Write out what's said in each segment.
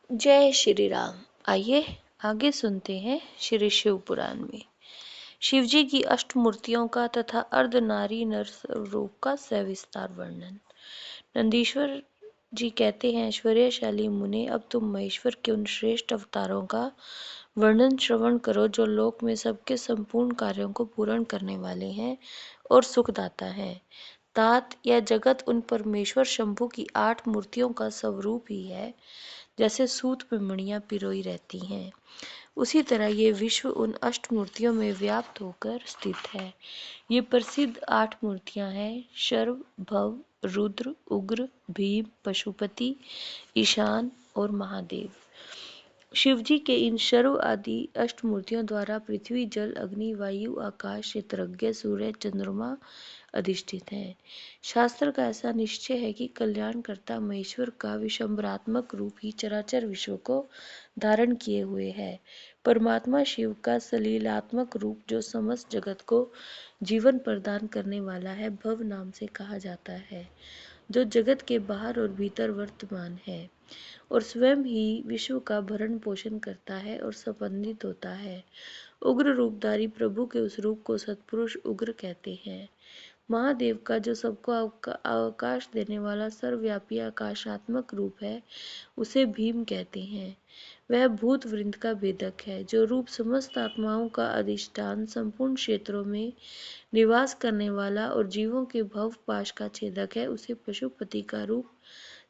जय श्री राम। आइए आगे सुनते हैं श्री शिव पुराण में शिव जी की अष्टमूर्तियों का तथा अर्धनारी नर स्वरूप का सविस्तार वर्णन। नंदीश्वर जी कहते हैं, ऐश्वर्यशाली मुने, अब तुम महेश्वर के उन श्रेष्ठ अवतारों का वर्णन श्रवण करो जो लोक में सबके संपूर्ण कार्यों को पूर्ण करने वाले हैं और सुखदाता हैं। तात या जगत उन परमेश्वर शंभु की 8 मूर्तियों का स्वरूप ही है। जैसे सूत में मणियां पिरोई रहती हैं, उसी तरह ये विश्व उन अष्टमूर्तियों में व्याप्त होकर स्थित है। ये प्रसिद्ध 8 मूर्तियां हैं: शर्व, भव, रुद्र, उग्र, भीम, पशुपति, ईशान और महादेव। शिव जी के इन शर्व आदि अष्टमूर्तियों द्वारा पृथ्वी, जल, अग्नि, वायु, आकाश, क्षेत्रज्ञ, सूर्य, चंद्रमा अधिष्ठित हैं। शास्त्र का ऐसा निश्चय है कि कल्याणकर्ता महेश्वर का विशंबरात्मक रूप ही चराचर विश्व को धारण किए हुए है। परमात्मा शिव का सलीलात्मक रूप, जो समस्त जगत को जीवन प्रदान करने वाला है, भव नाम से कहा जाता है, जो जगत के बाहर और भीतर वर्तमान है और स्वयं ही विश्व का भरण पोषण करता है और संबंधित होता है। उग्र रूपधारी प्रभु के उस रूप को सत्पुरुष उग्र कहते हैं। महादेव का जो सबको अवकाश देने वाला सर्वव्यापी आकाशात्मक रूप है, उसे भीम कहते हैं। वह भूत वृंद का भेदक है। जो रूप समस्त आत्माओं का अधिष्ठान, संपूर्ण क्षेत्रों में निवास करने वाला और जीवों के भव पाश का छेदक है, उसे पशुपति का रूप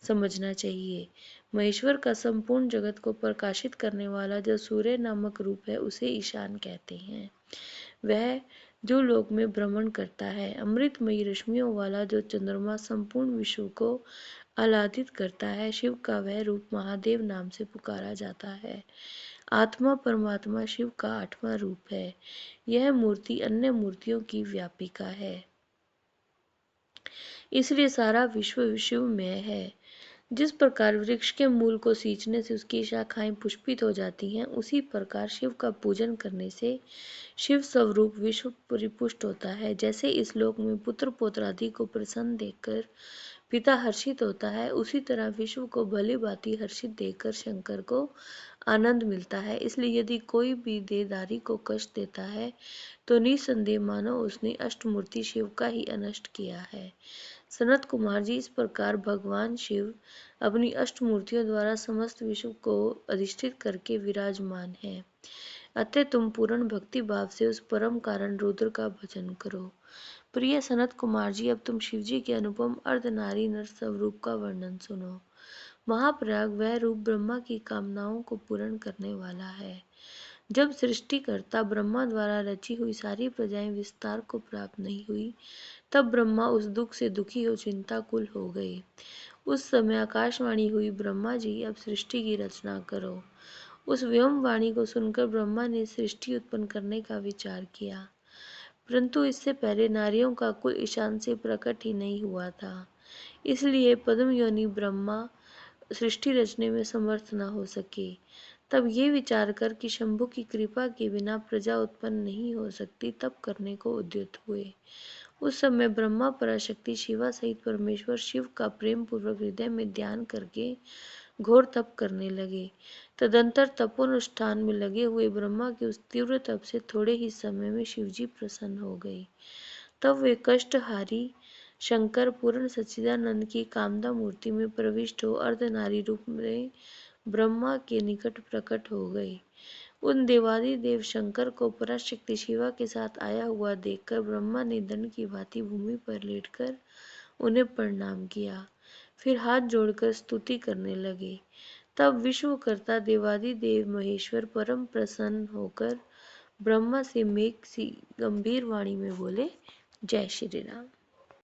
समझना चाहिए। महेश्वर का संपूर्ण जगत को प्रकाशित करने वाला जो सूर्य नामक रूप है, उसे ईशान कहते हैं। वह जो लोक में भ्रमण करता है। अमृतमयी रश्मियों वाला जो चंद्रमा संपूर्ण विश्व को आह्लादित करता है, शिव का वह रूप महादेव नाम से पुकारा जाता है। आत्मा परमात्मा शिव का 8वां रूप है। यह मूर्ति अन्य मूर्तियों की व्यापिका है, इसलिए सारा विश्व शिवमय है। जिस प्रकार वृक्ष के मूल को सींचने से उसकी शाखाएं पुष्पित हो जाती हैं, उसी प्रकार शिव का पूजन करने से शिव स्वरूप विश्व परिपुष्ट होता है। जैसे इस लोक में पुत्र पौत्रादि को प्रसन्न देखकर पिता हर्षित होता है, उसी तरह विश्व को भली भांति हर्षित देखकर शंकर को आनंद मिलता है। इसलिए यदि कोई भी देहधारी को कष्ट देता है, तो निसंदेह मानो उसने अष्टमूर्ति शिव का ही अनष्ट किया है। सनत कुमार जी, इस प्रकार भगवान शिव अपनी अष्टमूर्तियों द्वारा समस्त विश्व को अधिष्ठित करके विराजमान है। अतः तुम पूर्ण भक्ति भाव से उस परम कारण रुद्र का भजन करो। प्रिय सनत कुमार जी, अब तुम शिव जी के अनुपम अर्धनारी नर स्वरूप का वर्णन सुनो। महाप्रयाग वह रूप ब्रह्मा की कामनाओं को पूर्ण करने वाला है। जब सृष्टिकर्ता ब्रह्मा द्वारा रची हुई सारी प्रजाएं विस्तार को प्राप्त नहीं हुई, तब ब्रह्मा उस दुख से दुखी हो चिंताकुल हो गए। उस समय आकाशवाणी हुई, ब्रह्मा जी अब सृष्टि की रचना करो। उस व्योम वाणी को सुनकर ब्रह्मा ने सृष्टि उत्पन्न करने का विचार किया, परंतु इससे पहले नारियों का कुल ईशान से प्रकट ही नहीं हुआ था। इसलिए पद्म योनि ब्रह्मा सृष्टि रचने में समर्थ न हो सके। तब ये विचार कर कि शंभु की कृपा के बिना प्रजा उत्पन्न नहीं हो सकती, तब करने को उद्यत हुए। उस समय ब्रह्मा पराशक्ति शिवा सहित परमेश्वर शिव का प्रेम पूर्वक हृदय में ध्यान करके घोर तप करने लगे। तदंतर तपोनुष्ठान में लगे हुए ब्रह्मा के उस तीव्र तप से थोड़े ही समय में शिवजी प्रसन्न हो गए। तब वे कष्टहारी शंकर पूर्ण सच्चिदानंद की कामदा मूर्ति में प्रविष्ट हो अर्धनारी रूप में ब्रह्मा के निकट प्रकट हो गए। उन देवादिदेव शंकर को पराशक्ति शिवा के साथ आया हुआ देखकर ब्रह्मा ने दंड की भांति भूमि पर लेटकर उन्हें प्रणाम किया, फिर हाथ जोड़कर स्तुति करने लगे। तब विश्वकर्ता देवादिदेव महेश्वर परम प्रसन्न होकर ब्रह्मा से मेघ सी गंभीर वाणी में बोले, जय श्री राम।